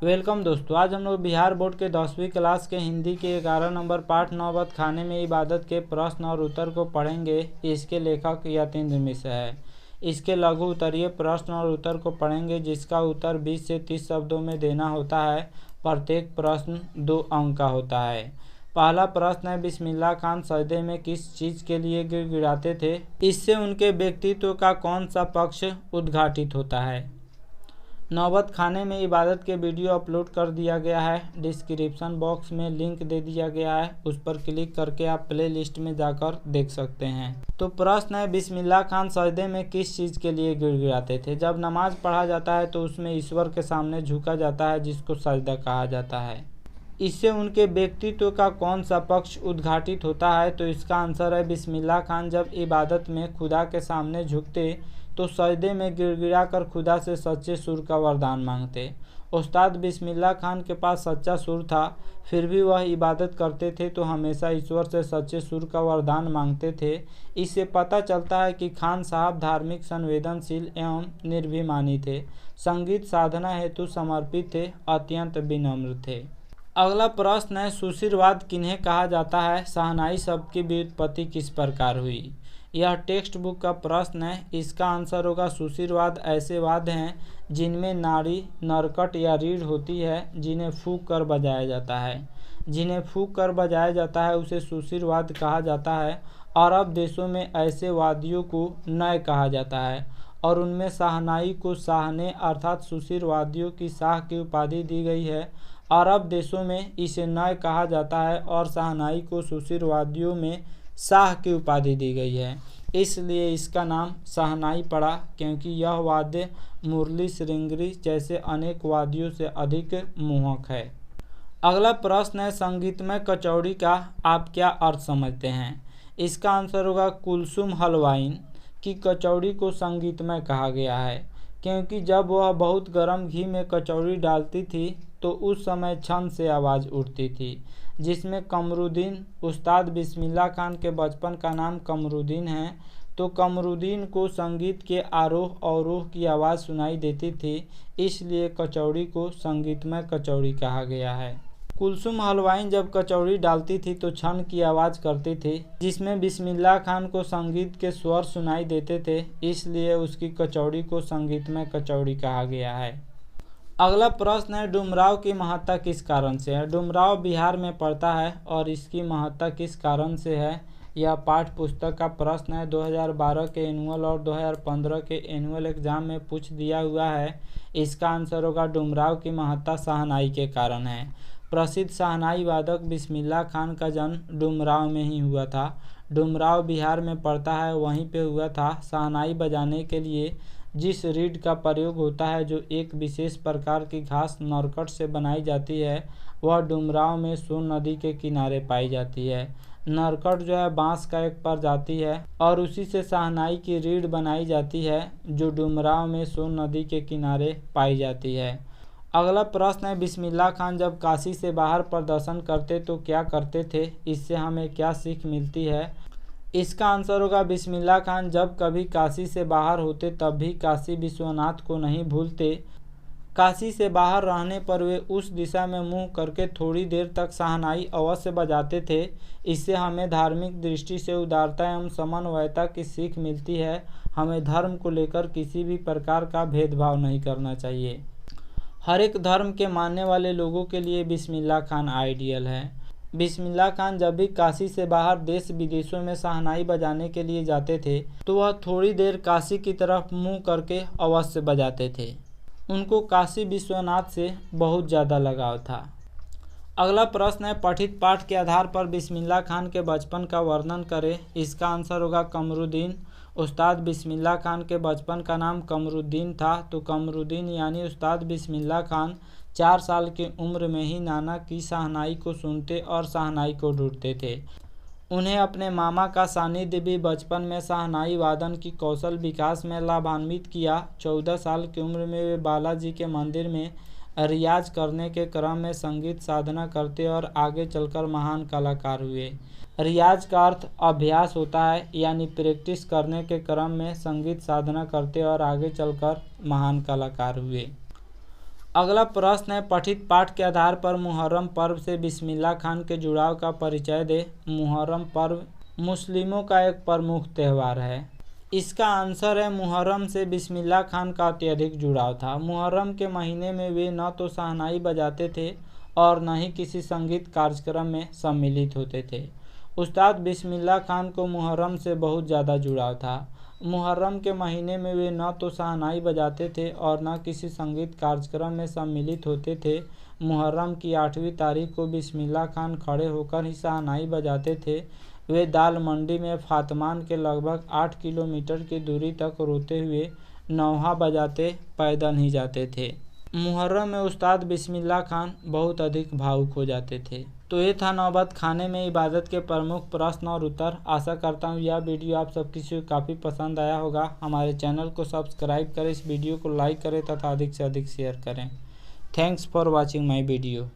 Welcome दोस्तों, आज हम लोग बिहार बोर्ड के 10वीं क्लास के हिंदी के 11 नंबर पाठ नौबत खाने में इबादत के प्रश्न और उत्तर को पढ़ेंगे। इसके लेखक यतीन्द्र मिश्र है। इसके लघु उत्तरीय प्रश्न और उत्तर को पढ़ेंगे, जिसका उत्तर 20 से 30 शब्दों में देना होता है। प्रत्येक प्रश्न 2 अंक का होता है। पहला प्रश्न है, बिस्मिल्लाह खान सजदे में किस चीज़ के लिए गिड़गिड़ाते थे? इससे उनके व्यक्तित्व का कौन सा पक्ष उद्घाटित होता है? नौबत खाने में इबादत के वीडियो अपलोड कर दिया गया है। डिस्क्रिप्शन बॉक्स में लिंक दे दिया गया है, उस पर क्लिक करके आप प्ले लिस्ट में जाकर देख सकते हैं। तो प्रश्न है, बिस्मिल्लाह खान सजदे में किस चीज़ के लिए गिड़गिड़ाते थे? जब नमाज पढ़ा जाता है तो उसमें ईश्वर के सामने झुका जाता है, जिसको सजदा कहा जाता है। इससे उनके व्यक्तित्व का कौन सा पक्ष उद्घाटित होता है? तो इसका आंसर है, बिस्मिल्लाह खान जब इबादत में खुदा के सामने झुकते तो सजदे में गिड़गिड़ा कर खुदा से सच्चे सुर का वरदान मांगते। उस्ताद बिस्मिल्लाह खान के पास सच्चा सुर था, फिर भी वह इबादत करते थे तो हमेशा ईश्वर से सच्चे सुर का वरदान मांगते थे। इससे पता चलता है कि खान साहब धार्मिक, संवेदनशील एवं निर्भिमानी थे, संगीत साधना हेतु समर्पित थे, अत्यंत विनम्र थे। अगला प्रश्न है, सुशीरवाद किन्हें कहा जाता है? शहनाई शब्द की व्युत्पत्ति किस प्रकार हुई? यह टेक्स्ट बुक का प्रश्न है। इसका आंसर होगा, सुशीरवाद ऐसे वाद्य हैं जिनमें नाड़ी, नरकट या रीढ़ होती है, जिन्हें फूंक कर बजाया जाता है। जिन्हें फूंक कर बजाया जाता है उसे सुशीरवाद कहा जाता है। अरब देशों में ऐसे वाद्यों को नय कहा जाता है और उनमें शहनाई को शाहने अर्थात सुशीरवादियों की शाह की उपाधि दी गई है। अरब देशों में इसे नय कहा जाता है और शहनाई को सुशीरवादियों में शाह की उपाधि दी गई है, इसलिए इसका नाम शहनाई पड़ा, क्योंकि यह वाद्य मुरली, श्रृंगरी जैसे अनेक वाद्यों से अधिक मोहक है। अगला प्रश्न है, संगीतमय कचौड़ी का आप क्या अर्थ समझते हैं? इसका आंसर होगा, कुलसुम हलवाइन की कचौड़ी को संगीतमय कहा गया है, क्योंकि जब वह बहुत गर्म घी में कचौड़ी डालती थी तो उस समय छन से आवाज़ उठती थी, जिसमें कमरुद्दीन, उस्ताद बिस्मिल्लाह खान के बचपन का नाम कमरुद्दीन है, तो कमरुद्दीन को संगीत के आरोह अवरोह की आवाज़ सुनाई देती थी, इसलिए कचौड़ी को संगीतमय कचौड़ी कहा गया है। कुलसुम हलवाइन जब कचौड़ी डालती थी तो छन की आवाज़ करती थी, जिसमें बिस्मिल्लाह खान को संगीत के स्वर सुनाई देते थे, इसलिए उसकी कचौड़ी को संगीतमय कचौड़ी कहा गया है। अगला प्रश्न है, डुमराव की महत्ता किस कारण से है? डुमराव बिहार में पड़ता है और इसकी महत्ता किस कारण से है? यह पाठ्य पुस्तक का प्रश्न है। 2012 के एनुअल और 2015 के एनुअल एग्जाम में पूछ दिया हुआ है। इसका आंसर होगा, डुमराव की महत्ता शहनाई के कारण है। प्रसिद्ध शहनाई वादक बिस्मिल्लाह खान का जन्म डुमराव में ही हुआ था। डुमराव बिहार में पड़ता है, वहीं पे हुआ था। शहनाई बजाने के लिए जिस रीड का प्रयोग होता है, जो एक विशेष प्रकार की घास नरकट से बनाई जाती है, वह डुमराव में सोन नदी के किनारे पाई जाती है। नरकट जो है बांस का एक प्रजाति है और उसी से शहनाई की रीड बनाई जाती है, जो डुमराव में सोन नदी के किनारे पाई जाती है। अगला प्रश्न है, बिस्मिल्लाह खान जब काशी से बाहर प्रदर्शन करते तो क्या करते थे? इससे हमें क्या सीख मिलती है? इसका आंसर होगा, बिस्मिल्लाह खान जब कभी काशी से बाहर होते तब भी काशी विश्वनाथ को नहीं भूलते। काशी से बाहर रहने पर वे उस दिशा में मुंह करके थोड़ी देर तक शहनाई अवश्य बजाते थे। इससे हमें धार्मिक दृष्टि से उदारता एवं समन्वयता की सीख मिलती है। हमें धर्म को लेकर किसी भी प्रकार का भेदभाव नहीं करना चाहिए। हर एक धर्म के मानने वाले लोगों के लिए बिस्मिल्लाह खान आइडियल है। बिस्मिल्लाह खान जब भी काशी से बाहर देश विदेशों में शहनाई बजाने के लिए जाते थे तो वह थोड़ी देर काशी की तरफ मुंह करके अवश्य बजाते थे। उनको काशी विश्वनाथ से बहुत ज़्यादा लगाव था। अगला प्रश्न है, पठित पाठ के आधार पर बिस्मिल्लाह खान के बचपन का वर्णन करें। इसका आंसर होगा, कमरुद्दीन। उस्ताद बिस्मिल्लाह खान के बचपन का नाम कमरुद्दीन था, तो कमरुद्दीन यानी उस्ताद बिस्मिल्लाह खान 4 साल की उम्र में ही नाना की शहनाई को सुनते और शहनाई को ढूंढते थे। उन्हें अपने मामा का सानिध्य भी बचपन में शहनाई वादन की कौशल विकास में लाभान्वित किया। 14 साल की उम्र में वे बालाजी के मंदिर में रियाज करने के क्रम में संगीत साधना करते और आगे चलकर महान कलाकार हुए। रियाज का अर्थ अभ्यास होता है, यानी प्रैक्टिस करने के क्रम में संगीत साधना करते और आगे चलकर महान कलाकार हुए। अगला प्रश्न है, पठित पाठ के आधार पर मुहर्रम पर्व से बिस्मिल्लाह खान के जुड़ाव का परिचय दे। मुहर्रम पर्व मुस्लिमों का एक प्रमुख त्यौहार है। इसका आंसर है, मुहर्रम से बिस्मिल्लाह खान का अत्यधिक जुड़ाव था। मुहर्रम के महीने में वे न तो शहनाई बजाते थे और न ही किसी संगीत कार्यक्रम में सम्मिलित होते थे। उस्ताद बिस्मिल्लाह खान को मुहर्रम से बहुत ज़्यादा जुड़ाव था। मुहर्रम के महीने में वे न तो शहनाई बजाते थे और न किसी संगीत कार्यक्रम में सम्मिलित होते थे। मुहर्रम की 8वीं तारीख को बिस्मिल्लाह खान खड़े होकर ही शहनाई बजाते थे। वे दाल मंडी में फातमान के लगभग 8 किलोमीटर की दूरी तक रोते हुए नौहा बजाते पैदल ही जाते थे। मुहर्रम में उस्ताद बिस्मिल्लाह खान बहुत अधिक भावुक हो जाते थे। तो ये था नौबत खाने में इबादत के प्रमुख प्रश्न और उत्तर। आशा करता हूँ यह वीडियो आप सब किसी को काफ़ी पसंद आया होगा। हमारे चैनल को सब्सक्राइब करें, इस वीडियो को लाइक करें तथा अधिक से अधिक शेयर करें। Thanks for watching my video.